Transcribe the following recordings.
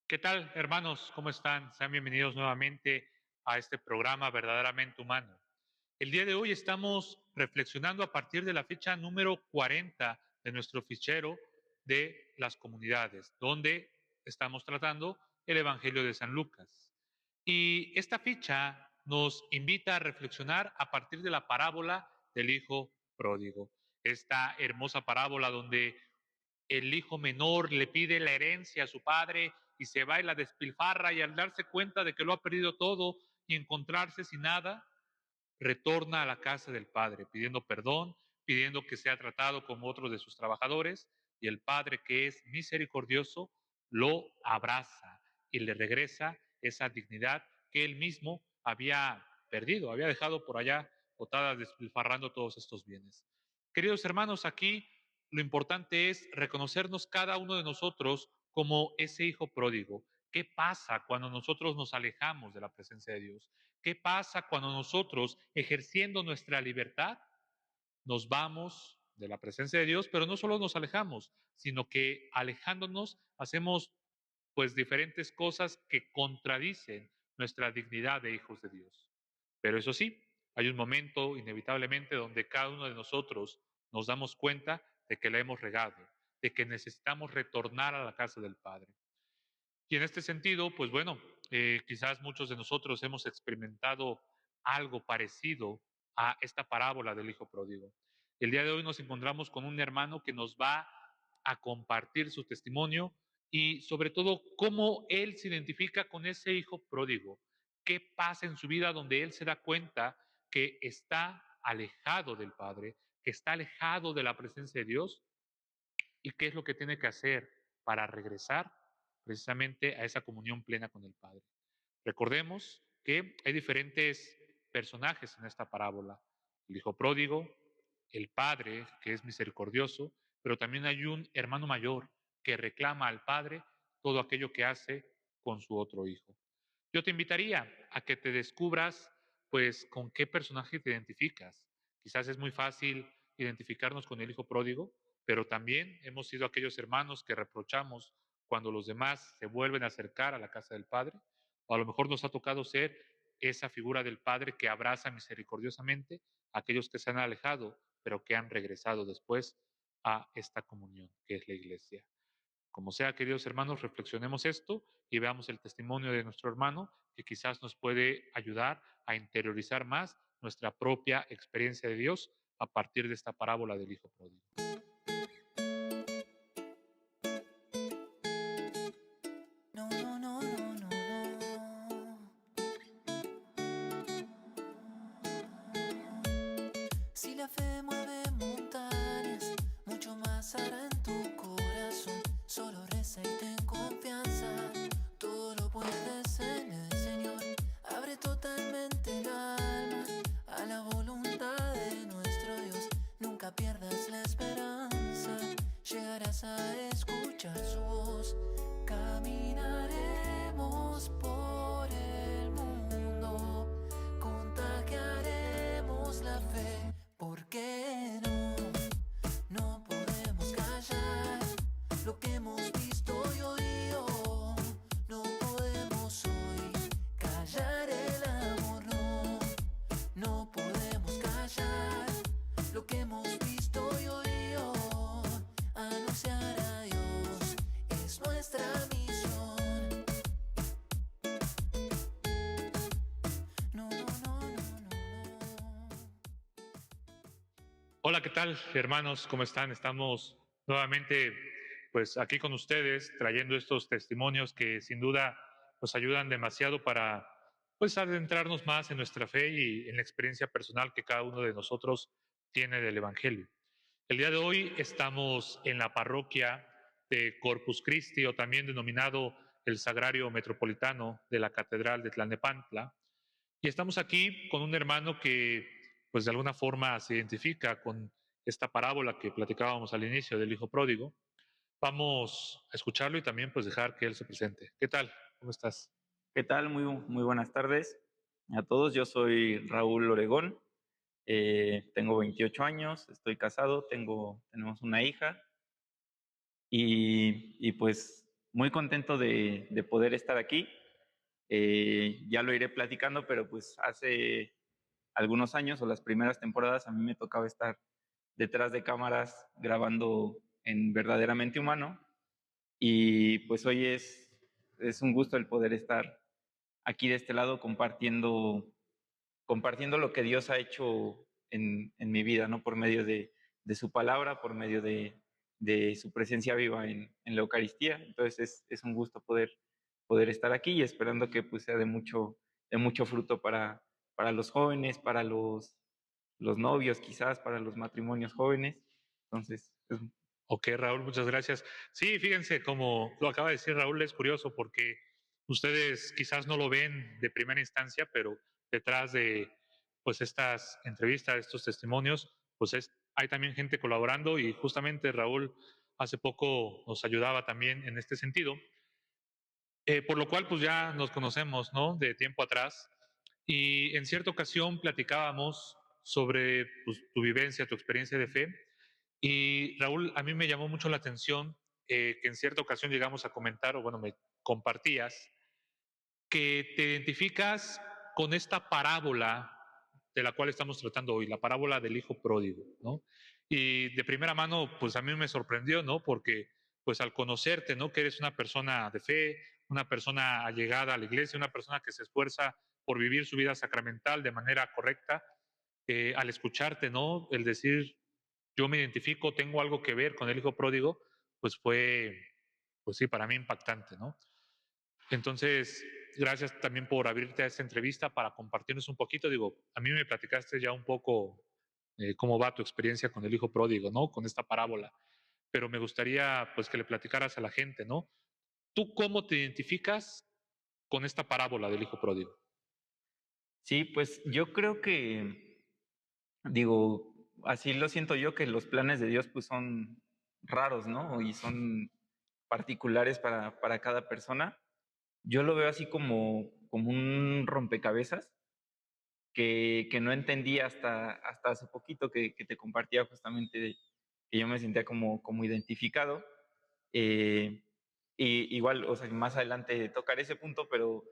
¿Qué tal, hermanos? ¿Cómo están? Sean bienvenidos nuevamente a este programa verdaderamente humano. El día de hoy estamos reflexionando a partir de la fecha número 40 de nuestro fichero de las comunidades, donde estamos tratando el Evangelio de San Lucas. Y esta ficha nos invita a reflexionar a partir de la parábola del Hijo Pródigo. Esta hermosa parábola donde el hijo menor le pide la herencia a su padre y se va y la despilfarra, y al darse cuenta de que lo ha perdido todo y encontrarse sin nada, retorna a la casa del padre pidiendo perdón, pidiendo que sea tratado como otro de sus trabajadores, y el padre, que es misericordioso, lo abraza y le regresa esa dignidad que él mismo había perdido, había dejado por allá botada despilfarrando todos estos bienes. Queridos hermanos, aquí lo importante es reconocernos cada uno de nosotros como ese hijo pródigo. ¿Qué pasa cuando nosotros nos alejamos de la presencia de Dios? ¿Qué pasa cuando nosotros, ejerciendo nuestra libertad, nos vamos de la presencia de Dios, pero no solo nos alejamos, sino que alejándonos hacemos pues diferentes cosas que contradicen nuestra dignidad de hijos de Dios? Pero eso sí, hay un momento inevitablemente donde cada uno de nosotros nos damos cuenta de que la hemos regado, de que necesitamos retornar a la casa del Padre. Y en este sentido, pues bueno, quizás muchos de nosotros hemos experimentado algo parecido a esta parábola del hijo pródigo. El día de hoy nos encontramos con un hermano que nos va a compartir su testimonio y sobre todo cómo él se identifica con ese hijo pródigo. ¿Qué pasa en su vida donde él se da cuenta que está alejado del Padre, que está alejado de la presencia de Dios, y qué es lo que tiene que hacer para regresar precisamente a esa comunión plena con el Padre? Recordemos que hay diferentes personajes en esta parábola: el hijo pródigo, el padre que es misericordioso, pero también hay un hermano mayor que reclama al padre todo aquello que hace con su otro hijo. Yo te invitaría a que te descubras, pues, con qué personaje te identificas. Quizás es muy fácil identificarnos con el hijo pródigo, pero también hemos sido aquellos hermanos que reprochamos cuando los demás se vuelven a acercar a la casa del Padre, o a lo mejor nos ha tocado ser esa figura del Padre que abraza misericordiosamente a aquellos que se han alejado, pero que han regresado después a esta comunión que es la iglesia. Como sea, queridos hermanos, reflexionemos esto y veamos el testimonio de nuestro hermano, que quizás nos puede ayudar a interiorizar más nuestra propia experiencia de Dios a partir de esta parábola del Hijo Pródigo. No, no, no, no, no, no. Si la fe mueve montañas, mucho más hará en tu corazón. Solo reza y ten confianza. Todo lo puedes en el Señor. Abre totalmente el alma a la voluntad de nuestro Dios. Nunca pierdas la esperanza. Llegarás a escuchar su voz. Caminaremos por el mundo, contagiaremos la fe. ¿Por qué no? No podemos callar lo que hemos visto y oído. No podemos hoy callar el amor, no. No podemos callar lo que hemos visto y oído. Anunciar a Dios es nuestra misión. No, no, no, no, no, no. Hola, ¿qué tal, hermanos? ¿Cómo están? Estamos nuevamente, pues, aquí con ustedes, trayendo estos testimonios que sin duda nos ayudan demasiado para, pues, adentrarnos más en nuestra fe y en la experiencia personal que cada uno de nosotros tiene del Evangelio. El día de hoy estamos en la parroquia de Corpus Christi, o también denominado el Sagrario Metropolitano de la Catedral de Tlalnepantla, y estamos aquí con un hermano que, pues, de alguna forma se identifica con esta parábola que platicábamos al inicio del hijo pródigo. Vamos a escucharlo y también, pues, dejar que él se presente. ¿Qué tal? ¿Cómo estás? ¿Qué tal? Muy buenas tardes a todos. Yo soy Raúl Oregón, tengo 28 años, estoy casado, tenemos una hija y pues muy contento de poder estar aquí. Ya lo iré platicando, pero pues hace algunos años o las primeras temporadas a mí me tocaba estar detrás de cámaras grabando en Verdaderamente Humano y pues hoy es un gusto el poder estar aquí de este lado compartiendo lo que Dios ha hecho en mi vida, ¿no? Por medio de su palabra, por medio de su presencia viva en la Eucaristía. Entonces es un gusto poder estar aquí y esperando que pues, sea de mucho fruto para los jóvenes, para los novios quizás, para los matrimonios jóvenes. Entonces, Ok, Raúl, muchas gracias. Sí, fíjense, como lo acaba de decir Raúl, es curioso porque ustedes quizás no lo ven de primera instancia, pero detrás de pues estas entrevistas, estos testimonios, pues hay también gente colaborando y justamente Raúl hace poco nos ayudaba también en este sentido, por lo cual pues ya nos conocemos, ¿no? De tiempo atrás y en cierta ocasión platicábamos sobre pues, tu vivencia, tu experiencia de fe y Raúl, a mí me llamó mucho la atención que en cierta ocasión llegamos a comentar, o bueno, me compartías, que te identificas con esta parábola de la cual estamos tratando hoy, la parábola del hijo pródigo, ¿no? Y de primera mano, pues a mí me sorprendió, ¿no? Porque pues al conocerte, ¿no? Que eres una persona de fe, una persona allegada a la iglesia, una persona que se esfuerza por vivir su vida sacramental de manera correcta, al escucharte, ¿no? El decir, yo me identifico, tengo algo que ver con el hijo pródigo, pues fue, pues sí, para mí impactante, ¿no? Entonces, gracias también por abrirte a esta entrevista para compartirnos un poquito. Digo, a mí me platicaste ya un poco cómo va tu experiencia con el hijo pródigo, ¿no? Con esta parábola. Pero me gustaría, pues, que le platicaras a la gente, ¿no? ¿Tú cómo te identificas con esta parábola del hijo pródigo? sí, pues yo creo que, digo, así lo siento yo, que los planes de Dios pues son raros, ¿no? Y son particulares para cada persona. Yo lo veo así como un rompecabezas que no entendí hasta hace poquito que te compartía justamente que yo me sentía como identificado. Eh, y igual, o sea, más adelante tocar ese punto, pero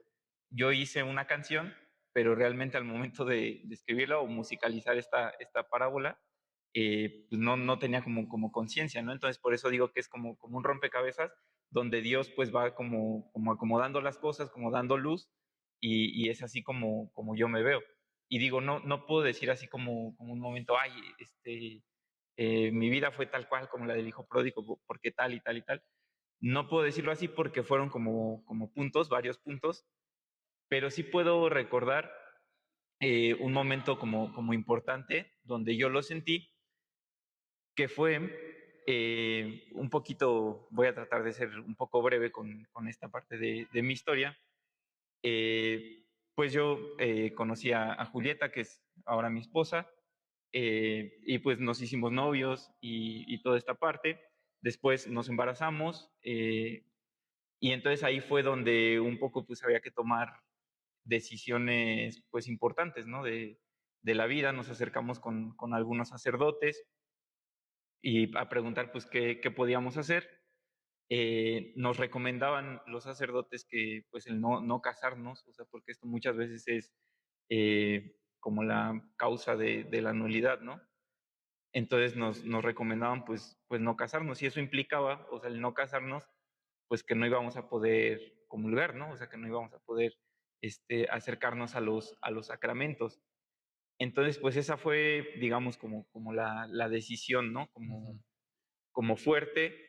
yo hice una canción, pero realmente al momento de escribirla o musicalizar esta parábola, pues no tenía como conciencia, ¿no? Entonces por eso digo que es como un rompecabezas donde Dios pues va como acomodando las cosas, como dando luz, y es así como yo me veo. Y digo, no puedo decir así como un momento, ay, mi vida fue tal cual como la del hijo pródigo, porque tal y tal y tal. No puedo decirlo así porque fueron como puntos, varios puntos, pero sí puedo recordar un momento como importante donde yo lo sentí, que fue un poquito, voy a tratar de ser un poco breve con esta parte de mi historia. Pues yo conocí a Julieta, que es ahora mi esposa, y pues nos hicimos novios y toda esta parte. Después nos embarazamos, y entonces ahí fue donde un poco pues había que tomar decisiones pues importantes, ¿no? De la vida. Nos acercamos con algunos sacerdotes y a preguntar pues qué podíamos hacer. Nos recomendaban los sacerdotes que pues el no casarnos, o sea, porque esto muchas veces es como la causa de la nulidad, ¿no? Entonces nos recomendaban pues no casarnos y eso implicaba, o sea, el no casarnos, pues que no íbamos a poder comulgar, ¿no? O sea, que no íbamos a poder acercarnos a los sacramentos. Entonces, pues esa fue, digamos, como la decisión, ¿no? Ujú. Como fuerte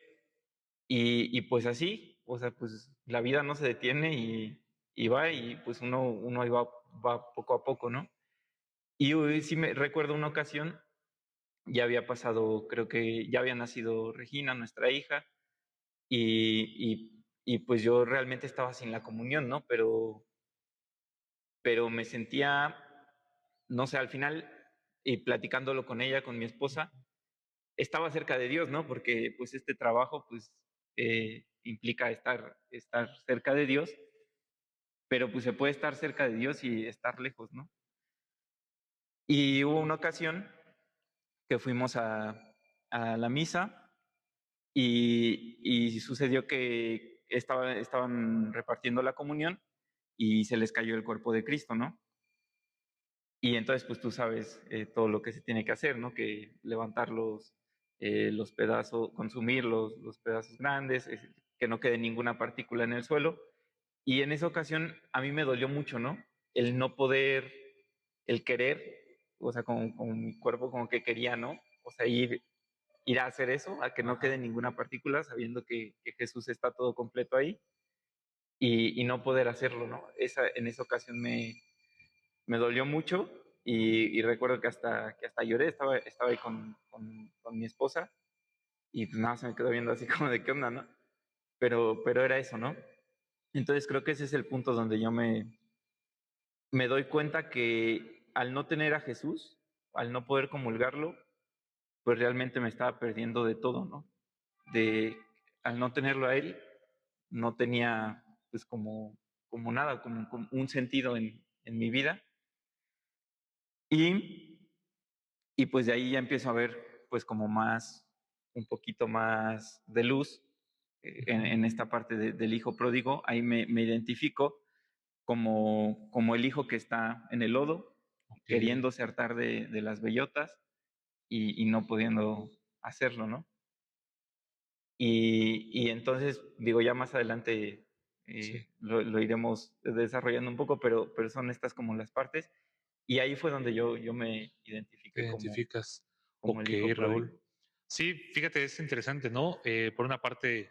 y pues así, o sea, pues la vida no se detiene y va y pues uno ahí va poco a poco, ¿no? Y sí me recuerdo una ocasión, ya había pasado, creo que ya había nacido Regina, nuestra hija, y pues yo realmente estaba sin la comunión, ¿no? Pero me sentía, no sé, al final, y platicándolo con ella, con mi esposa, estaba cerca de Dios, ¿no? Porque pues este trabajo pues implica estar cerca de Dios, pero pues se puede estar cerca de Dios y estar lejos, ¿no? Y hubo una ocasión que fuimos a la misa y sucedió que estaban repartiendo la comunión y se les cayó el cuerpo de Cristo, ¿no? Y entonces, pues tú sabes todo lo que se tiene que hacer, ¿no? Que levantar los pedazos, consumir los pedazos grandes, que no quede ninguna partícula en el suelo. Y en esa ocasión a mí me dolió mucho, ¿no? El no poder, el querer, o sea, con mi cuerpo como que quería, ¿no? O sea, ir a hacer eso, a que no quede ninguna partícula, sabiendo que Jesús está todo completo ahí, y no poder hacerlo, ¿no? En esa ocasión me dolió mucho y recuerdo que hasta lloré, estaba ahí con mi esposa y pues nada, se me quedó viendo así como de qué onda, ¿no? Pero era eso, ¿no? Entonces creo que ese es el punto donde yo me doy cuenta que al no tener a Jesús, al no poder comulgarlo, pues realmente me estaba perdiendo de todo, ¿no? Al no tenerlo a él, no tenía pues como nada, como un sentido en mi vida. Y, y pues de ahí ya empiezo a ver pues como un poquito más de luz en esta parte del hijo pródigo. Ahí me identifico como el hijo que está en el lodo, Ok, queriéndose hartar de las bellotas y no pudiendo hacerlo, ¿no? Y entonces, digo, ya más adelante sí, lo iremos desarrollando un poco, pero son estas como las partes. Y ahí fue donde yo me te identifiqué identificas. como Ok, el hijo pródigo. Raúl. Sí, fíjate, es interesante, ¿no? Por una parte,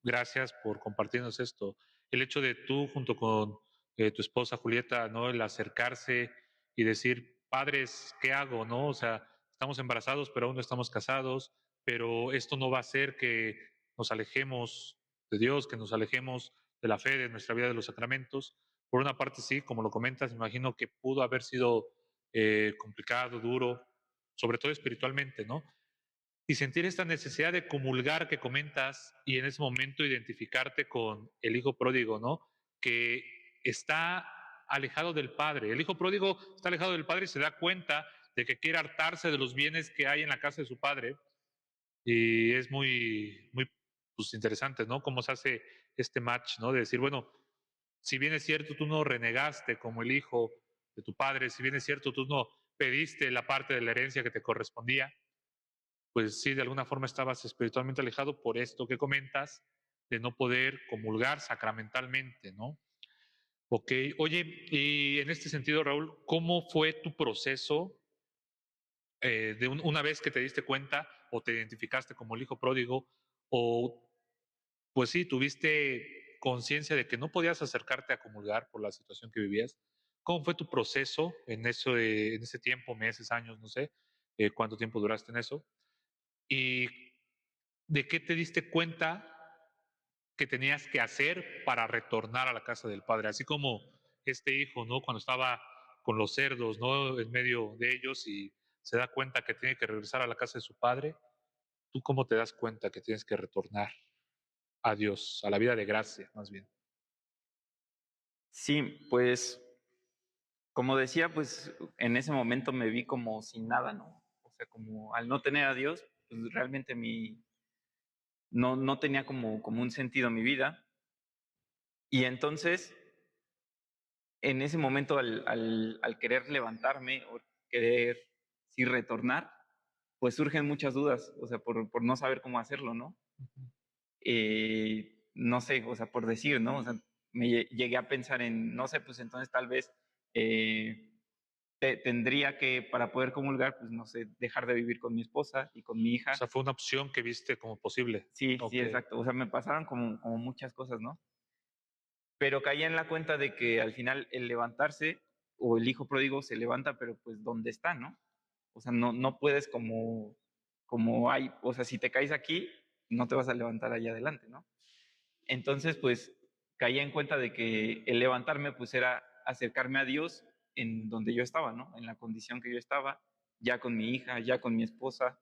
gracias por compartirnos esto. El hecho de tú junto con tu esposa Julieta, ¿no? El acercarse y decir, padres, ¿qué hago, no? O sea, estamos embarazados, pero aún no estamos casados, pero esto no va a hacer que nos alejemos de Dios, que nos alejemos de la fe, de nuestra vida, de los sacramentos. Por una parte, sí, como lo comentas, me imagino que pudo haber sido complicado, duro, sobre todo espiritualmente, ¿no? Y sentir esta necesidad de comulgar que comentas y en ese momento identificarte con el hijo pródigo, ¿no? Que está alejado del padre. El hijo pródigo está alejado del padre y se da cuenta de que quiere hartarse de los bienes que hay en la casa de su padre. Y es muy pues, interesante, ¿no? Cómo se hace este match, ¿no? De decir, bueno, si bien es cierto, tú no renegaste como el hijo de tu padre, si bien es cierto, tú no pediste la parte de la herencia que te correspondía, pues sí, de alguna forma estabas espiritualmente alejado por esto que comentas, de no poder comulgar sacramentalmente, ¿no? Ok, oye, y en este sentido, Raúl, ¿cómo fue tu proceso una vez que te diste cuenta o te identificaste como el hijo pródigo o pues sí, tuviste conciencia de que no podías acercarte a comulgar por la situación que vivías? ¿Cómo fue tu proceso en, eso, en ese tiempo, meses, años, no sé, cuánto tiempo duraste en eso? ¿Y de qué te diste cuenta que tenías que hacer para retornar a la casa del padre? Así como este hijo, ¿no? Cuando estaba con los cerdos, ¿no? En medio de ellos y se da cuenta que tiene que regresar a la casa de su padre. ¿Tú cómo te das cuenta que tienes que retornar a Dios, a la vida de gracia, más bien? Sí, pues como decía, pues en ese momento me vi como sin nada, ¿no? O sea, como al no tener a Dios, pues realmente no tenía como un sentido mi vida. Y entonces, en ese momento, al querer levantarme o querer sí retornar, pues surgen muchas dudas, o sea, por no saber cómo hacerlo, ¿no? No sé, o sea, por decir, ¿no? O sea, llegué a pensar en, no sé, pues entonces tal vez eh, tendría que, para poder comulgar, pues no sé, dejar de vivir con mi esposa y con mi O hija. sea, fue una opción que viste como posible. Sí, sí, Ok, exacto. O sea, me pasaron como muchas cosas, ¿no? Pero caí en la cuenta de que al final el levantarse o el hijo pródigo se levanta, pero pues ¿dónde está, no? O sea, no puedes como hay, o sea, si te caes aquí, no te vas a levantar allá adelante, ¿no? Entonces, pues caí en cuenta de que el levantarme, pues era acercarme a Dios en donde yo estaba, ¿no? En la condición que yo estaba, ya con mi hija, ya con mi esposa,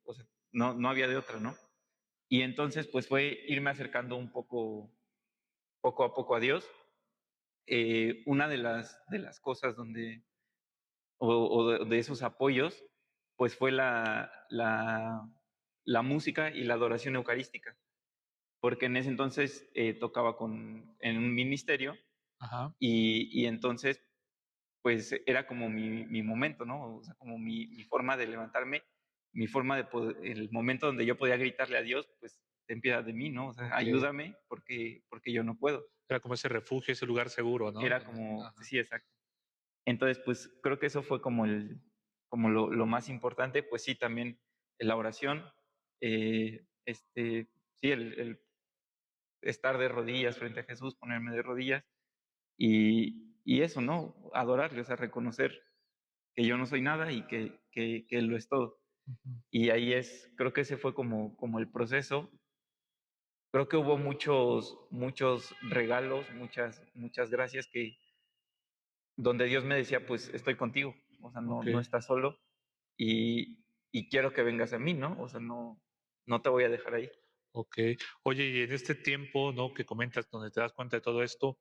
o sea, no había de otra, ¿no? Y entonces, pues fue irme acercando poco a poco a Dios. Una de las cosas o de esos apoyos, pues fue la música y la adoración eucarística. porque en ese entonces tocaba en un ministerio Ajá. y entonces pues era como mi momento, ¿no? O sea, como mi forma de levantarme, mi forma de poder, el momento donde yo podía gritarle a Dios, pues ten piedad de mí, ¿no? O sea, Okey. ayúdame porque yo no puedo. Era como ese refugio, ese lugar seguro, ¿no? Era Donde como, ajá. sí, exacto. Entonces, pues creo que eso fue como lo más importante, pues sí, también la oración, sí, el estar de rodillas frente a Jesús, ponerme de rodillas y eso, ¿no? Adorarle, o sea, reconocer que yo no soy nada y que Él lo es todo. Ujú. Y ahí creo que ese fue como el proceso. Creo que hubo muchos regalos, muchas gracias donde Dios me decía, pues estoy contigo, o sea, no Okey. estás solo y quiero que vengas a mí, ¿no? O sea, no te voy a dejar ahí. Okey. Oye, y en este tiempo, ¿no?, que comentas, donde te das cuenta de todo esto,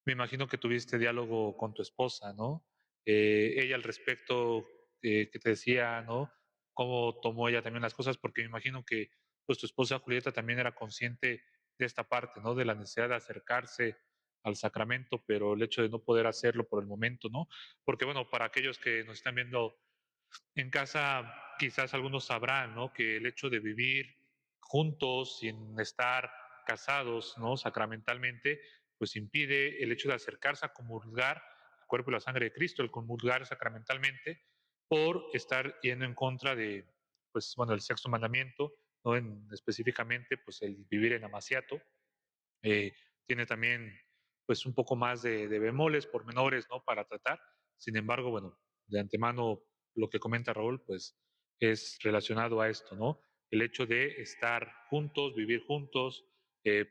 me imagino que tuviste diálogo con tu esposa, ¿no? Ella al respecto, ¿qué te decía, no? ¿Cómo tomó ella también las cosas? Porque me imagino que, pues, tu esposa Julieta también era consciente de esta parte, ¿no? De la necesidad de acercarse al sacramento, pero el hecho de no poder hacerlo por el momento, ¿no? Porque, bueno, para aquellos que nos están viendo en casa, quizás algunos sabrán, ¿no? Que el hecho de vivir juntos sin estar casados, ¿no? Sacramentalmente, pues impide el hecho de acercarse a comulgar el cuerpo y la sangre de Cristo, el comulgar sacramentalmente, por estar yendo en contra de, pues, bueno, el sexto mandamiento, ¿no? Específicamente, pues el vivir en amaciato, eh, tiene también pues un poco más de bemoles, pormenores, ¿no? Para tratar. Sin embargo, bueno, de antemano lo que comenta Raúl, pues es relacionado a esto, ¿no? El hecho de estar juntos, vivir juntos,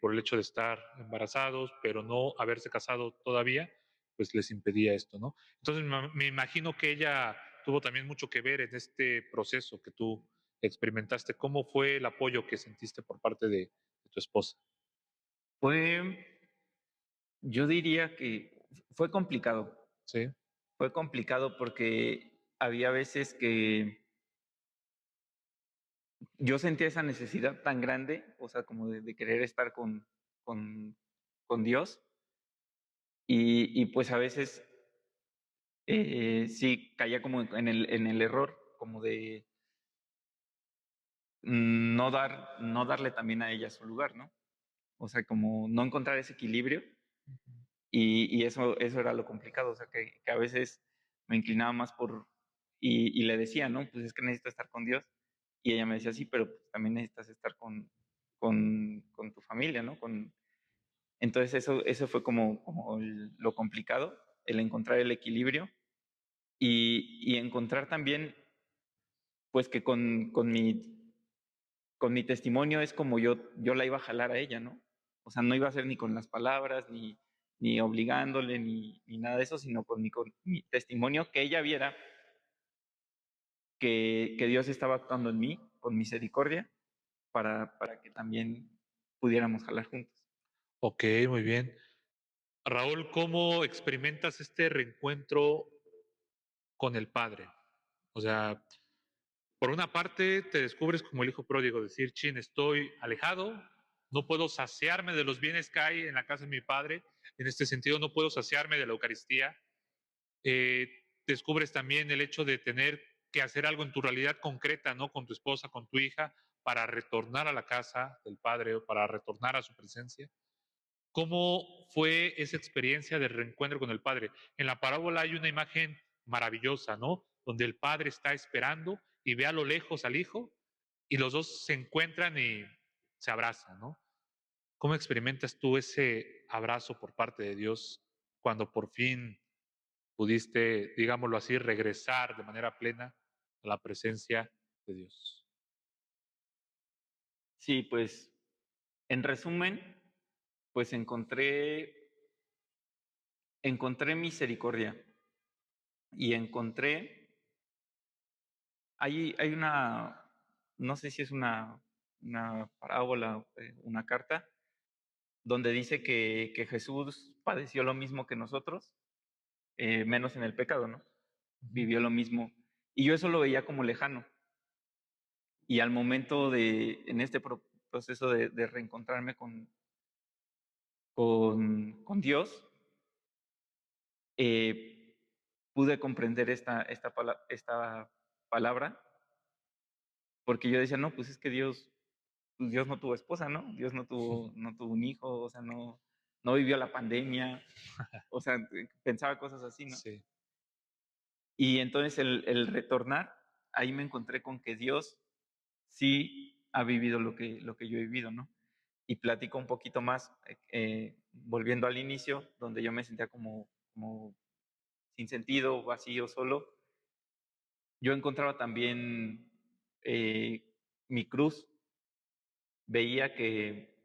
por el hecho de estar embarazados, pero no haberse casado todavía, pues les impedía esto, ¿no? Entonces me imagino que ella tuvo también mucho que ver en este proceso que tú experimentaste. ¿Cómo fue el apoyo que sentiste por parte de tu esposa? Fue, yo diría que Sí. fue complicado porque había veces que yo sentía esa necesidad tan grande, o sea, como de querer estar con, con Dios y pues a veces sí caía como en el error, como de no darle también a ella su lugar, ¿no? O sea, como no encontrar ese equilibrio y eso era lo complicado, o sea, que a veces me inclinaba más y le decía, ¿no? Pues es que necesito estar con Dios. Y ella me decía, sí, pero pues, también necesitas estar con tu familia, ¿no? Entonces eso fue como lo complicado, el encontrar el equilibrio y encontrar también, pues que con mi testimonio es como yo la iba a jalar a ella, ¿no? O sea, no iba a ser ni con las palabras, ni obligándole, ni nada de eso, sino con mi testimonio, que ella viera que Dios estaba actuando en mí con misericordia para que también pudiéramos jalar juntos. Ok, muy bien. Raúl, ¿cómo experimentas este reencuentro con el Padre? O sea, por una parte te descubres como el hijo pródigo, decir, chin, estoy alejado, no puedo saciarme de los bienes que hay en la casa de mi Padre, en este sentido no puedo saciarme de la Eucaristía. Eh, Descubres también el hecho de tener que hacer algo en tu realidad concreta, ¿no? Con tu esposa, con tu hija, para retornar a la casa del Padre o para retornar a su presencia. ¿Cómo fue esa experiencia de reencuentro con el Padre? En la parábola hay una imagen maravillosa, ¿no? Donde el Padre está esperando y ve a lo lejos al Hijo y los dos se encuentran y se abrazan, ¿no? ¿Cómo experimentas tú ese abrazo por parte de Dios cuando por fin pudiste, digámoslo así, regresar de manera plena a la presencia de Dios? Sí, pues en resumen, pues encontré misericordia y hay no sé si es una parábola, una carta, donde dice que Jesús padeció lo mismo que nosotros, menos en el pecado, ¿no? Ujú. Vivió lo mismo. Y yo eso lo veía como lejano. Y al momento proceso de reencontrarme con Dios, eh, pude comprender esta palabra, porque yo decía, no, pues es que pues Dios no tuvo esposa, ¿no? Dios no tuvo un hijo, o sea, no vivió la pandemia, o sea, pensaba cosas así, ¿no? Sí, Y entonces el retornar, ahí me encontré con que Dios sí ha vivido lo que yo he vivido, ¿no? Y platico un poquito más, volviendo al inicio, donde yo me sentía como sin sentido, vacío, solo. Yo encontraba también mi cruz, veía que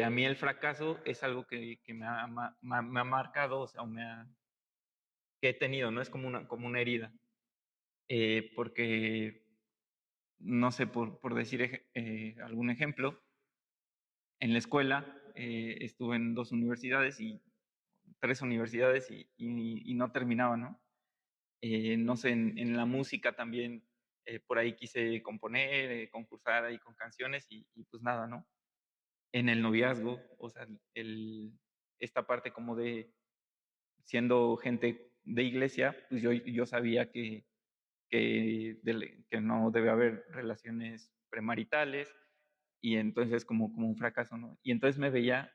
a mí el fracaso es algo que me ha marcado, o sea, que he tenido, ¿no? Es como una herida, porque, no sé, por decir algún ejemplo, en la escuela estuve en 2 universidades y 3 universidades y no terminaba, ¿no? No sé, en la música también, por ahí quise componer, concursar ahí con canciones y pues nada, ¿no? En el noviazgo, o sea, esta parte como de siendo gente de iglesia, pues yo sabía que no debe haber relaciones premaritales y entonces como un fracaso, ¿no? Y entonces me veía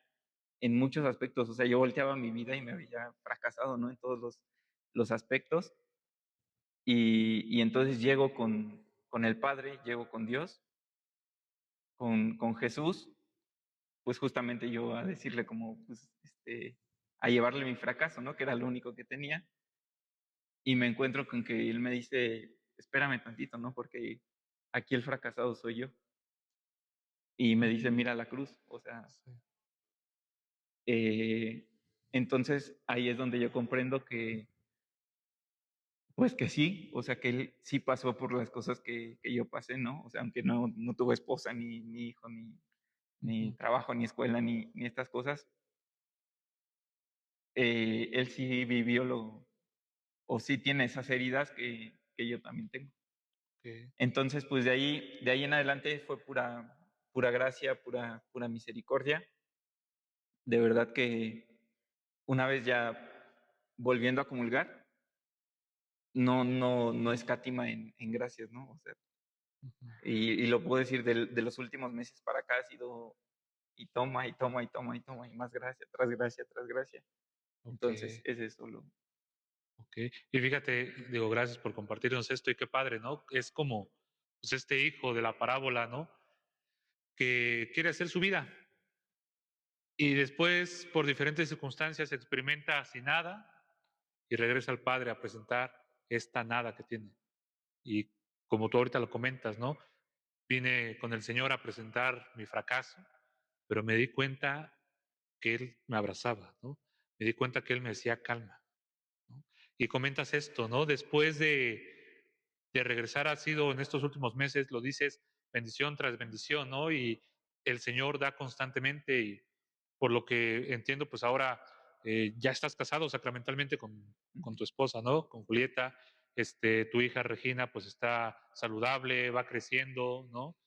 en muchos aspectos, o sea, yo volteaba mi vida y me veía fracasado, ¿no? En todos los aspectos y entonces llego con el Padre, llego con Dios, con Jesús, pues justamente yo a decirle como, pues, a llevarle mi fracaso, ¿no? Que era lo único que tenía. Y me encuentro con que él me dice, espérame tantito, ¿no? Porque aquí el fracasado soy yo. Y me dice, mira la cruz. O sea, sí, eh, entonces ahí es donde yo comprendo pues que sí, o sea, que él sí pasó por las cosas que yo pasé, ¿no? O sea, aunque no tuvo esposa, ni hijo, ni ujú, trabajo, ni escuela, ni estas cosas, él sí vivió o sí tiene esas heridas que yo también tengo. ok, Entonces, pues de ahí en adelante fue pura gracia, pura misericordia. De verdad que una vez ya volviendo a comulgar, no escatima en gracias, ¿no? O sea, ujú, y lo puedo decir de los últimos meses para acá ha sido y toma, y toma, y toma, y toma, y más gracia, tras gracia, tras gracia. ok, Entonces, es eso ok. Y fíjate, digo, gracias por compartirnos esto y qué padre, ¿no? Es como pues, este hijo de la parábola, ¿no? Que quiere hacer su vida y después, por diferentes circunstancias, experimenta sin nada y regresa al Padre a presentar esta nada que tiene. Y como tú ahorita lo comentas, ¿no? Vine con el Señor a presentar mi fracaso, pero me di cuenta que Él me abrazaba, ¿no? Me di cuenta que Él me decía calma, ¿no? Y comentas esto, ¿no? Después de regresar ha sido en estos últimos meses, lo dices, bendición tras bendición, ¿no? Y el Señor da constantemente y por lo que entiendo, pues ahora ya estás casado sacramentalmente con tu esposa, ¿no? Con Julieta, tu hija Regina, pues está saludable, va creciendo, ¿no?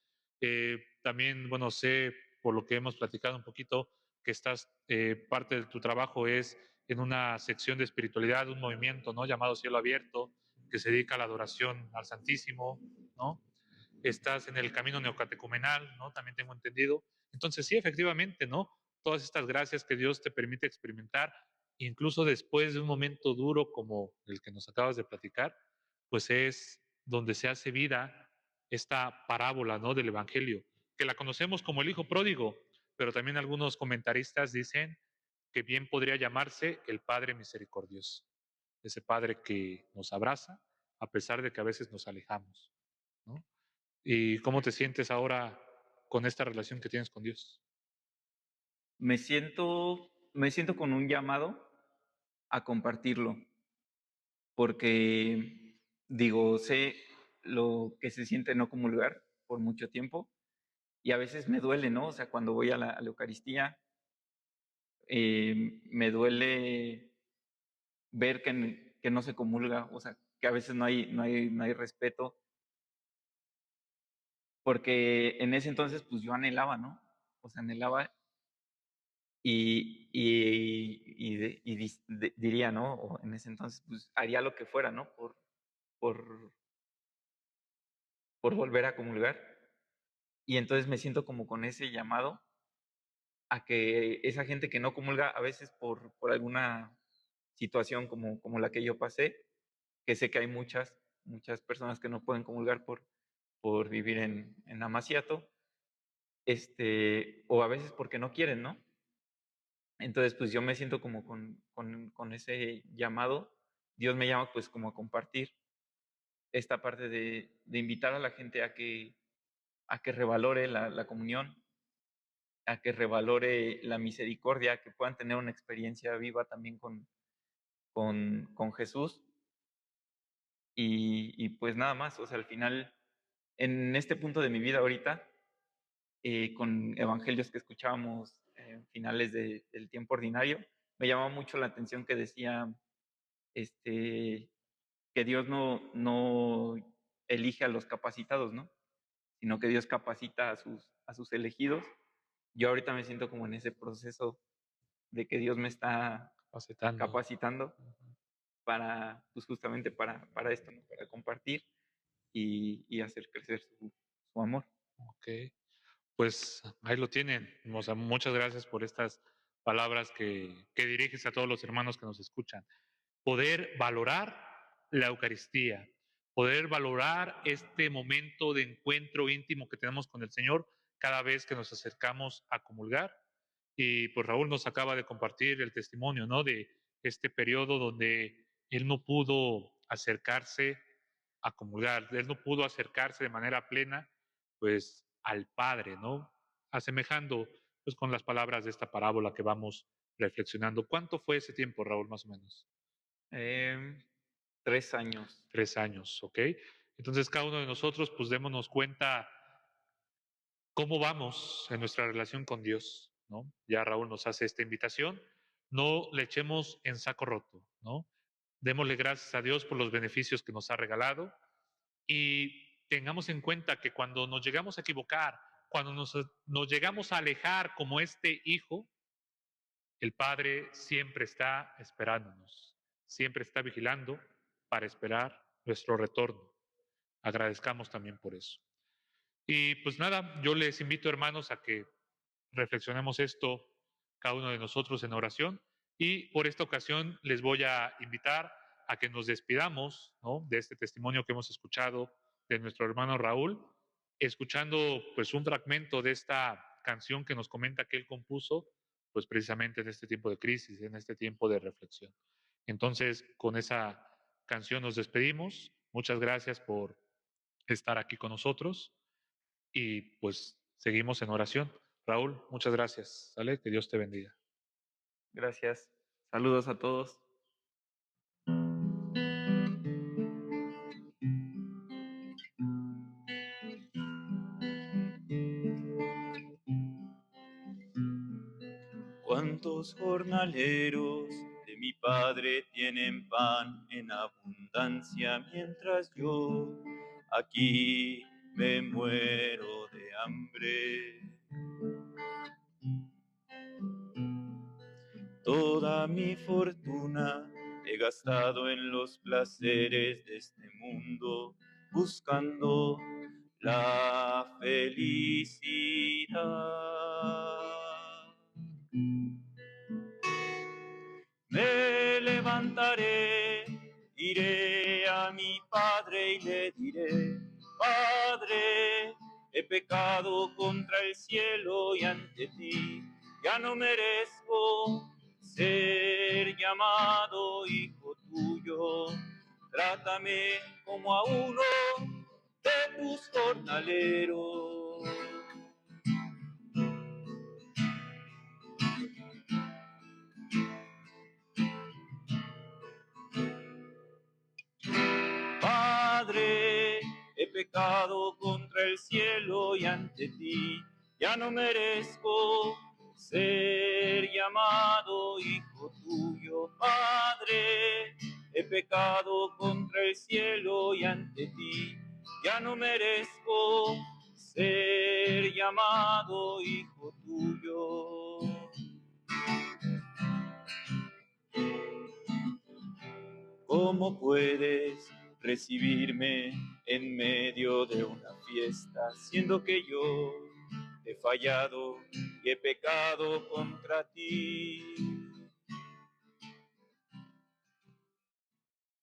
También, bueno, sé por lo que hemos platicado un poquito que estás, parte de tu trabajo es en una sección de espiritualidad, un movimiento, ¿no? Llamado Cielo Abierto, que se dedica a la adoración al Santísimo, ¿no? Estás en el camino neocatecumenal, ¿no? También tengo entendido. Entonces, sí, efectivamente, ¿no? Todas estas gracias que Dios te permite experimentar, incluso después de un momento duro como el que nos acabas de platicar, pues es donde se hace vida esta parábola, ¿no? Del Evangelio, que la conocemos como el Hijo Pródigo, pero también algunos comentaristas dicen que bien podría llamarse el Padre Misericordioso, ese Padre que nos abraza a pesar de que a veces nos alejamos, ¿no? ¿Y cómo te sientes ahora con esta relación que tienes con Dios? me siento con un llamado a compartirlo, porque digo, sé lo que se siente no comulgar por mucho tiempo y a veces me duele, ¿no? O sea, cuando voy a la Eucaristía, me duele ver que no se comulga, o sea, que a veces no hay respeto, porque en ese entonces, pues, yo anhelaba, ¿no? O sea, anhelaba diría, ¿no? O en ese entonces, pues, haría lo que fuera, ¿no? Por volver a comulgar. Y entonces me siento como con ese llamado a que esa gente que no comulga, a veces por alguna situación como la que yo pasé, que sé que hay muchas personas que no pueden comulgar por vivir en Amaciato, o a veces porque no quieren, ¿no? Entonces, pues, yo me siento como con ese llamado. Dios me llama, pues, como a compartir esta parte de invitar a la gente a que revalore la comunión, a que revalore la misericordia, que puedan tener una experiencia viva también con Jesús. Y pues nada más, o sea, al final, en este punto de mi vida ahorita, con evangelios que escuchábamos en finales del tiempo ordinario, me llamaba mucho la atención que decía, este, que Dios no elige a los capacitados, ¿no? Sino que Dios capacita a sus elegidos. Yo ahorita me siento como en ese proceso de que Dios me está Capacitando. capacitando para, pues justamente para esto, ¿no? Para compartir y hacer crecer su amor. Ok, pues ahí lo tienen. O sea, muchas gracias por estas palabras que diriges a todos los hermanos que nos escuchan. Poder valorar la Eucaristía, poder valorar este momento de encuentro íntimo que tenemos con el Señor cada vez que nos acercamos a comulgar. Y pues Raúl nos acaba de compartir el testimonio, ¿no? De este periodo donde él no pudo acercarse a comulgar, él no pudo acercarse de manera plena, pues, al Padre, ¿no? Asemejando, pues, con las palabras de esta parábola que vamos reflexionando. ¿Cuánto fue ese tiempo, Raúl, más o menos? Em, 3 años. 3 años, ¿ok? Entonces, cada uno de nosotros, pues, démonos cuenta cómo vamos en nuestra relación con Dios, ¿no? Ya Raúl nos hace esta invitación. No le echemos en saco roto, ¿no? Démosle gracias a Dios por los beneficios que nos ha regalado y tengamos en cuenta que cuando nos llegamos a equivocar, cuando nos llegamos a alejar como este hijo, el Padre siempre está esperándonos, siempre está vigilando para esperar nuestro retorno. Agradezcamos también por eso. Y pues nada, yo les invito, hermanos, a que reflexionemos esto cada uno de nosotros en oración. Y por esta ocasión les voy a invitar a que nos despidamos, ¿no? De este testimonio que hemos escuchado de nuestro hermano Raúl, escuchando pues un fragmento de esta canción que nos comenta que él compuso, pues precisamente en este tiempo de crisis, en este tiempo de reflexión. Entonces, con esa canción nos despedimos. Muchas gracias por estar aquí con nosotros y pues seguimos en oración. Raúl, muchas gracias. ¿Sale? Que Dios te bendiga. Gracias. Saludos a todos. ¿Cuántos jornaleros de mi padre tienen pan en abundancia mientras yo aquí me muero de hambre? Toda mi fortuna he gastado en los placeres de este mundo, buscando la felicidad. Me levantaré, iré a mi padre y le diré: Padre, he pecado contra el cielo y ante ti, ya no merezco ser llamado hijo tuyo. Trátame como a uno de tus jornaleros. Padre, he pecado contra el cielo y ante ti, ya no merezco ser llamado hijo tuyo. Padre, he pecado contra el cielo y ante ti, ya no merezco ser llamado hijo tuyo. ¿Cómo puedes recibirme en medio de una fiesta, siendo que yo he fallado y he pecado contra ti?